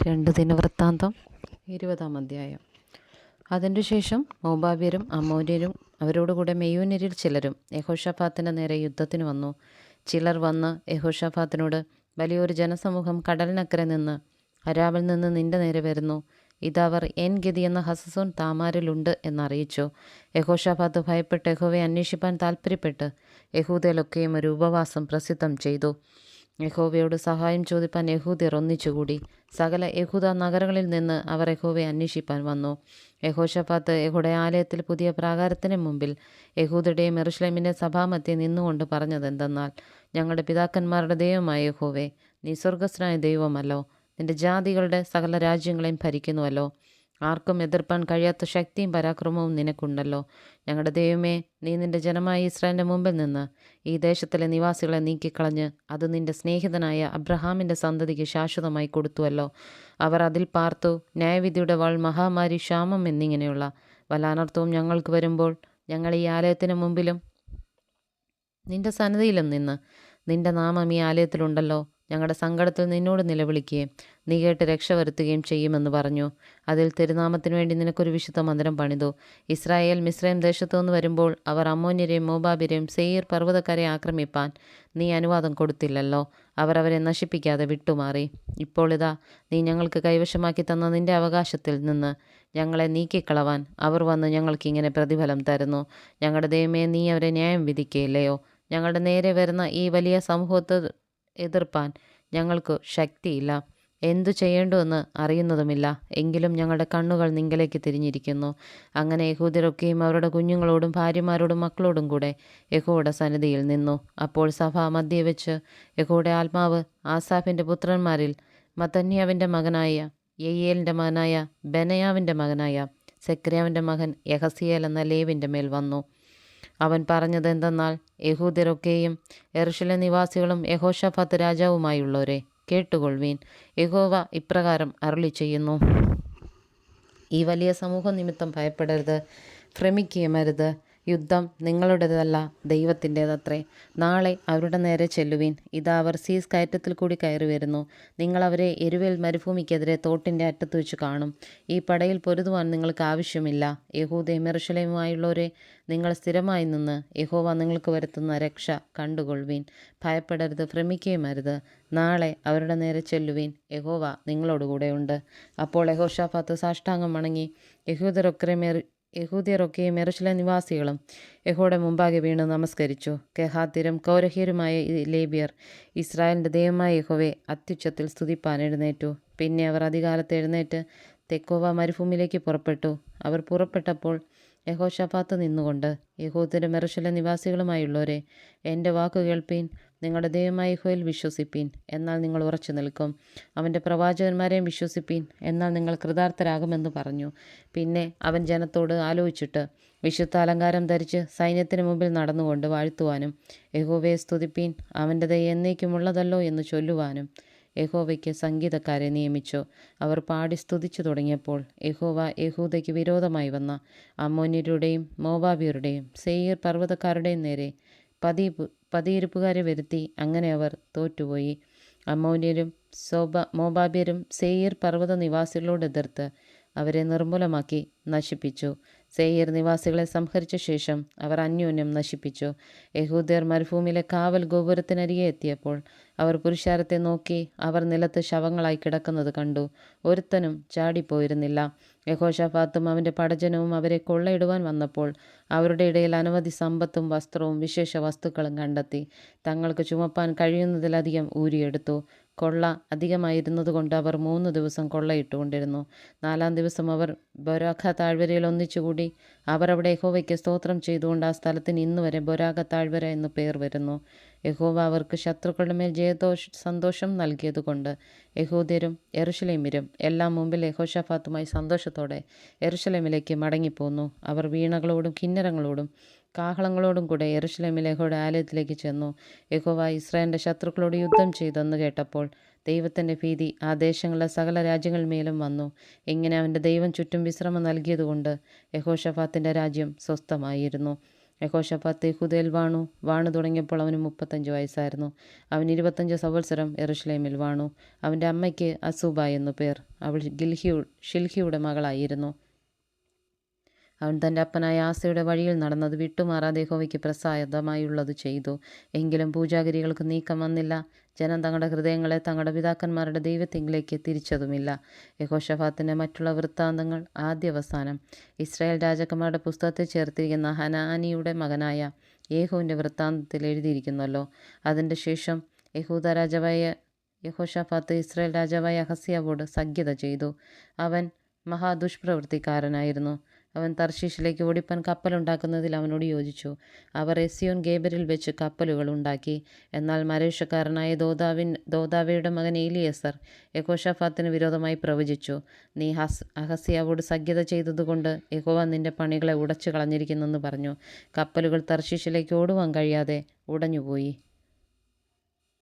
2 ദിനവൃത്താന്തം 20-ാം അധ്യായം. അതിൻ്റെ ശേഷം മോവാബ്യരും അമ്മോന്യരും അവരോടുകൂടെ മെയ്യോന്യരിൽ ചിലരും യെഹോശാഫാത്തിൻ്റെ നേരെ യുദ്ധത്തിന് വന്നു. ചിലർ വന്ന് യെഹോശാഫാത്തിനോട്, വലിയൊരു ജനസമൂഹം കടലിനക്കരെ നിന്ന് അരാബിൽ നിന്ന് നിന്റെ നേരെ വരുന്നു. ഇതവർ എൻ ഗതി എന്ന ഹസസോൻ താമാരിലുണ്ട് എന്നറിയിച്ചു. യെഹോശാഫാത്ത് ഭയപ്പെട്ട് യഹോവയെ അന്വേഷിപ്പാൻ താൽപ്പര്യപ്പെട്ട് യഹൂദയിലൊക്കെയും ഒരു ഉപവാസം പ്രസിദ്ധം ചെയ്തു. യഹോവയോട് സഹായം ചോദിപ്പാൻ യഹൂദ്യർ ഒന്നിച്ചുകൂടി. സകല യഹൂദ നഗരങ്ങളിൽ നിന്ന് അവർ യഹോവയെ അന്വേഷിപ്പാൻ വന്നു. യഹോശാഫാത്ത് യഹോവയുടെ ആലയത്തിൽ പുതിയ പ്രാകാരത്തിന് മുമ്പിൽ യഹൂദയുടെയും യെരൂശലേമിൻ്റെ സഭാമധ്യേ നിന്നുകൊണ്ട് പറഞ്ഞതെന്തെന്നാൽ, ഞങ്ങളുടെ പിതാക്കന്മാരുടെ ദൈവമായ യഹോവേ, നീ സ്വർഗസ്ഥനായ ദൈവമല്ലോ. നിന്റെ ജാതികളുടെ സകല രാജ്യങ്ങളെയും ഭരിക്കുന്നുവല്ലോ. ആർക്കും എതിർപ്പാൻ കഴിയാത്ത ശക്തിയും പരാക്രമവും നിനക്കുണ്ടല്ലോ. ഞങ്ങളുടെ ദൈവമേ, നീ നിന്റെ ജനമായ ഇസ്രായേലിൻ്റെ മുമ്പിൽ നിന്ന് ഈ ദേശത്തിലെ നിവാസികളെ നീക്കിക്കളഞ്ഞ് അത് നിന്റെ സ്നേഹിതനായ അബ്രഹാമിൻ്റെ സന്തതിക്ക് ശാശ്വതമായി കൊടുത്തുവല്ലോ. അവർ അതിൽ പാർത്തു. ന്യായവിധിയുടെ വാൾ, മഹാമാരി, ക്ഷാമം എന്നിങ്ങനെയുള്ള വല്ല അനർത്ഥവും ഞങ്ങൾക്ക് വരുമ്പോൾ ഞങ്ങൾ ഈ ആലയത്തിന് മുമ്പിലും നിന്റെ സന്നിധിയിലും നിന്ന് നിന്റെ നാമം ഈ ആലയത്തിലുണ്ടല്ലോ, ഞങ്ങളുടെ സങ്കടത്തിൽ നിന്നോട് നിലവിളിക്കുകയും നീ കേട്ട് രക്ഷ വരുത്തുകയും ചെയ്യുമെന്ന് പറഞ്ഞു. അതിൽ തിരുനാമത്തിനു വേണ്ടി നിനക്കൊരു വിശുദ്ധ മന്ദിരം പണിതു. ഇസ്രായേൽ മിസ്രൈം ദേശത്തു നിന്ന് വരുമ്പോൾ അവർ അമ്മോന്യരെയും മോവാബ്യരെയും സെയീർ പർവ്വതക്കാരെ ആക്രമിപ്പാൻ നീ അനുവാദം കൊടുത്തില്ലല്ലോ. അവർ അവരെ നശിപ്പിക്കാതെ വിട്ടുമാറി. ഇപ്പോൾ ഇതാ, നീ ഞങ്ങൾക്ക് കൈവശമാക്കി തന്ന നിന്റെ അവകാശത്തിൽ നിന്ന് ഞങ്ങളെ നീക്കിക്കളവാൻ അവർ വന്ന് ഞങ്ങൾക്കിങ്ങനെ പ്രതിഫലം തരുന്നു. ഞങ്ങളുടെ ദൈവമേ, നീ അവരെ ന്യായം വിധിക്കുകയില്ലയോ? ഞങ്ങളുടെ നേരെ വരുന്ന ഈ വലിയ സമൂഹത്തെ എതിർപ്പാൻ ഞങ്ങൾക്ക് ശക്തിയില്ല, എന്തു ചെയ്യേണ്ടുവെന്ന് അറിയുന്നതുമില്ല. എങ്കിലും ഞങ്ങളുടെ കണ്ണുകൾ നിങ്കലേക്ക് തിരിഞ്ഞിരിക്കുന്നു. അങ്ങനെ യഹൂദരൊക്കെയും അവരുടെ കുഞ്ഞുങ്ങളോടും ഭാര്യമാരോടും മക്കളോടും കൂടെ യഹോവയുടെ സന്നിധിയിൽ നിന്നു. അപ്പോൾ സഭ മധ്യേ വെച്ച് യഹോവയുടെ ആത്മാവ് ആസാഫിൻ്റെ പുത്രന്മാരിൽ മത്തന്യാവിൻ്റെ മകനായ യെയീയേലിൻ്റെ മകനായ ബെനയാവിൻ്റെ മകനായ സെക്രിയാവിൻ്റെ മകൻ യഹസിയേൽ എന്ന ലേവിൻ്റെ മേൽ വന്നു. അവൻ പറഞ്ഞത് എന്തെന്നാൽ, യഹൂദരൊക്കെയും യെരൂശലേം നിവാസികളും യഹോശാഫാത്ത് രാജാവുമായുള്ളവരെ കേട്ടുകൊള്ളുവീൻ. യഹോവ ഇപ്രകാരം അരുളി ചെയ്യുന്നു, ഈ വലിയ സമൂഹ നിമിത്തം ഭയപ്പെടരുത്, ഭ്രമിക്കുകയും അരുത്. യുദ്ധം നിങ്ങളുടേതല്ല, ദൈവത്തിൻ്റേതത്രേ. നാളെ അവരുടെ നേരെ ചെല്ലുവീൻ. ഇതാ, അവർ സീസ് കയറ്റത്തിൽ കൂടി കയറി വരുന്നു. നിങ്ങൾ അവരെ യെരുവേൽ മരുഭൂമിക്കെതിരെ തോട്ടിൻ്റെ അറ്റത്ത് വെച്ച് കാണും. ഈ പടയിൽ പൊരുതുവാൻ നിങ്ങൾക്ക് ആവശ്യമില്ല. യഹൂദയും യെരൂശലേമുമായുള്ളവരെ, നിങ്ങൾ സ്ഥിരമായി നിന്ന് യഹോവ നിങ്ങൾക്ക് വരുത്തുന്ന രക്ഷ കണ്ടുകൊള്ളുവീൻ. ഭയപ്പെടരുത്, ഭ്രമിക്കുകയും അരുത്. നാളെ അവരുടെ നേരെ ചെല്ലുവീൻ. യഹോവ നിങ്ങളോടുകൂടെ ഉണ്ട്. അപ്പോൾ യഹോശാഫാത്ത് സാഷ്ടാംഗം വണങ്ങി. യഹൂദ്യരൊക്കെയും യെരൂശലേം നിവാസികളും യഹോവയുടെ മുമ്പാകെ വീണ് നമസ്കരിച്ചു. കെഹാത്യരും കൗരഹ്യരുമായ ലേവ്യർ ഇസ്രായേലിൻ്റെ ദൈവമായ യഹോവയെ അത്യുച്ചത്തിൽ സ്തുതിപ്പാൻ എഴുന്നേറ്റു. പിന്നെ അവർ അതികാലത്ത് എഴുന്നേറ്റ് തെക്കോവ മരുഭൂമിയിലേക്ക് പുറപ്പെട്ടു. അവർ പുറപ്പെട്ടപ്പോൾ യഹോശാഫാത്ത് നിന്നുകൊണ്ട്, യഹൂദരും യെരൂശലേം നിവാസികളുമായുള്ളവരെ, എൻ്റെ വാക്കു കേൾപ്പീൻ. നിങ്ങളുടെ ദൈവമായ യഹോവയിൽ വിശ്വസിപ്പീൻ, എന്നാൽ നിങ്ങൾ ഉറച്ചു നിൽക്കും. അവൻ്റെ പ്രവാചകന്മാരെയും വിശ്വസിപ്പീൻ, എന്നാൽ നിങ്ങൾ കൃതാർത്ഥരാകുമെന്ന് പറഞ്ഞു. പിന്നെ അവൻ ജനത്തോട് ആലോചിച്ചിട്ട് വിശുദ്ധ അലങ്കാരം ധരിച്ച് സൈന്യത്തിന് മുമ്പിൽ നടന്നുകൊണ്ട് വാഴ്ത്തുവാനും യഹോവയെ സ്തുതിപ്പീൻ, അവൻ്റെ ദയ എന്നേക്കുമുള്ളതല്ലോ എന്ന് ചൊല്ലുവാനും യഹോവയ്ക്ക് സംഗീതക്കാരെ നിയമിച്ചു. അവർ പാടി സ്തുതിച്ചു തുടങ്ങിയപ്പോൾ യഹോവ യഹൂദയ്ക്ക് വിരോധമായി വന്ന അമ്മോന്യരുടെയും മോവാബ്യരുടെയും സെയീർ പർവ്വതക്കാരുടെയും നേരെ പതിയിരിപ്പുകാരെ വരുത്തി. അങ്ങനെ അവർ തോറ്റുപോയി. അമ്മോന്യരും മോവാബ്യരും സെയീർ പർവ്വത നിവാസികളോട് എതിർത്ത് അവരെ നിർമ്മൂലമാക്കി നശിപ്പിച്ചു. സെയീർ നിവാസികളെ സംഹരിച്ച ശേഷം അവർ അന്യോന്യം നശിപ്പിച്ചു. യഹൂദ്യർ മരുഭൂമിയിലെ കാവൽ ഗോപുരത്തിനരികെ എത്തിയപ്പോൾ അവർ പുരുഷാരത്തെ നോക്കി. അവർ നിലത്ത് ശവങ്ങളായി കിടക്കുന്നത് കണ്ടു. ഒരുത്തനും ചാടിപ്പോയിരുന്നില്ല. യഹോശാഫാത്തും അവൻ്റെ പടജനവും അവരെ കൊള്ളയിടുവാൻ വന്നപ്പോൾ അവരുടെ ഇടയിൽ അനവധി സമ്പത്തും വസ്ത്രവും വിശേഷ വസ്തുക്കളും കണ്ടെത്തി. തങ്ങൾക്ക് ചുമപ്പാൻ കഴിയുന്നതിലധികം ഊരിയെടുത്തു. കൊള്ള അധികമായിരുന്നതുകൊണ്ട് അവർ 3 ദിവസം കൊള്ളയിട്ടുകൊണ്ടിരുന്നു. 4-ാം ദിവസം അവർ ബൊരാഖ താഴ്വരയിൽ ഒന്നിച്ചുകൂടി. അവർ അവിടെ യഹോവയ്ക്ക് സ്തോത്രം ചെയ്തുകൊണ്ട് ആ സ്ഥലത്തിന് ഇന്നുവരെ ബൊരാഖ താഴ്വര എന്ന് പേർ വരുന്നു. യഹോവ അവർക്ക് ശത്രുക്കളുടെ മേൽ സന്തോഷം നൽകിയതുകൊണ്ട് യഹൂദ്യരും യെരൂശലേമ്യരും എല്ലാം മുമ്പിൽ യഹോശാഫാത്തുമായി സന്തോഷത്തോടെ യെരൂശലേമിലേക്ക് മടങ്ങിപ്പോന്നു. അവർ വീണകളോടും കിന്നരങ്ങളോടും കാഹളങ്ങളോടും കൂടെ യെരൂശലേമിലെ യഹോവയുടെ ആലയത്തിലേക്ക് ചെന്നു. യഹോവ ഇസ്രായേലിൻ്റെ ശത്രുക്കളോട് യുദ്ധം ചെയ്തെന്ന് കേട്ടപ്പോൾ ദൈവത്തിൻ്റെ ഭീതി ആ ദേശങ്ങളിലെ സകല രാജ്യങ്ങളിന്മേലും വന്നു. ഇങ്ങനെ അവൻ്റെ ദൈവം ചുറ്റും വിശ്രമം നൽകിയതുകൊണ്ട് യഹോശാഫാത്തിൻ്റെ രാജ്യം സ്വസ്ഥമായിരുന്നു. യഹോശാഫാത്ത് യെഹൂദയിൽ വാണു തുടങ്ങിയപ്പോൾ അവന് 35 വയസ്സായിരുന്നു. അവൻ 25 സംവത്സരം യെരൂശലേമിൽ വാണു. അവൻ്റെ അമ്മയ്ക്ക് അസൂബ എന്നു പേർ. അവൾ ഷിൽഹിയുടെ മകളായിരുന്നു. അവൻ തൻ്റെ അപ്പനായ ആസയുടെ വഴിയിൽ നടന്നത് വിട്ടുമാറാതെ യഹോവയ്ക്ക് പ്രസാദമായുള്ളത് ചെയ്തു. എങ്കിലും പൂജാഗിരികൾക്ക് നീക്കം വന്നില്ല. ജനം തങ്ങളുടെ ഹൃദയങ്ങളെ തങ്ങളുടെ പിതാക്കന്മാരുടെ ദൈവത്തിങ്കിലേക്ക് തിരിച്ചതുമില്ല. യഹോശാഫാത്തിൻ്റെ മറ്റുള്ള വൃത്താന്തങ്ങൾ ആദ്യവസാനം ഇസ്രായേൽ രാജാക്കന്മാരുടെ പുസ്തകത്തിൽ ചേർത്തിരിക്കുന്ന ഹനാനിയുടെ മകനായ യേഹൂവിൻ്റെ വൃത്താന്തത്തിൽ എഴുതിയിരിക്കുന്നല്ലോ. അതിൻ്റെ ശേഷം യഹൂദ രാജാവായ യഹോശാഫാത്ത് ഇസ്രായേൽ രാജാവായ അഹസ്യാവോട് സഖ്യത ചെയ്തു. അവൻ മഹാദുഷ്പ്രവൃത്തിക്കാരനായിരുന്നു. അവൻ തർശീഷിലേക്ക് ഓടിപ്പാൻ കപ്പലുണ്ടാക്കുന്നതിൽ അവനോട് യോജിച്ചു. അവർ എസ്യോൻ ഗേബരിൽ വെച്ച് കപ്പലുകൾ ഉണ്ടാക്കി. എന്നാൽ മരേഷക്കാരനായ ദോദാവയുടെ മകൻ എലീയസർ യഹോശാഫാത്തിന് വിരോധമായി പ്രവചിച്ചു. നീ അഹസ്യാവോട് സഖ്യത ചെയ്തതുകൊണ്ട് യഹോവ നിന്റെ പണികളെ ഉടച്ചു കളഞ്ഞിരിക്കുന്നെന്ന് പറഞ്ഞു. കപ്പലുകൾ തർശീഷിലേക്ക് ഓടുവാൻ കഴിയാതെ ഉടഞ്ഞുപോയി.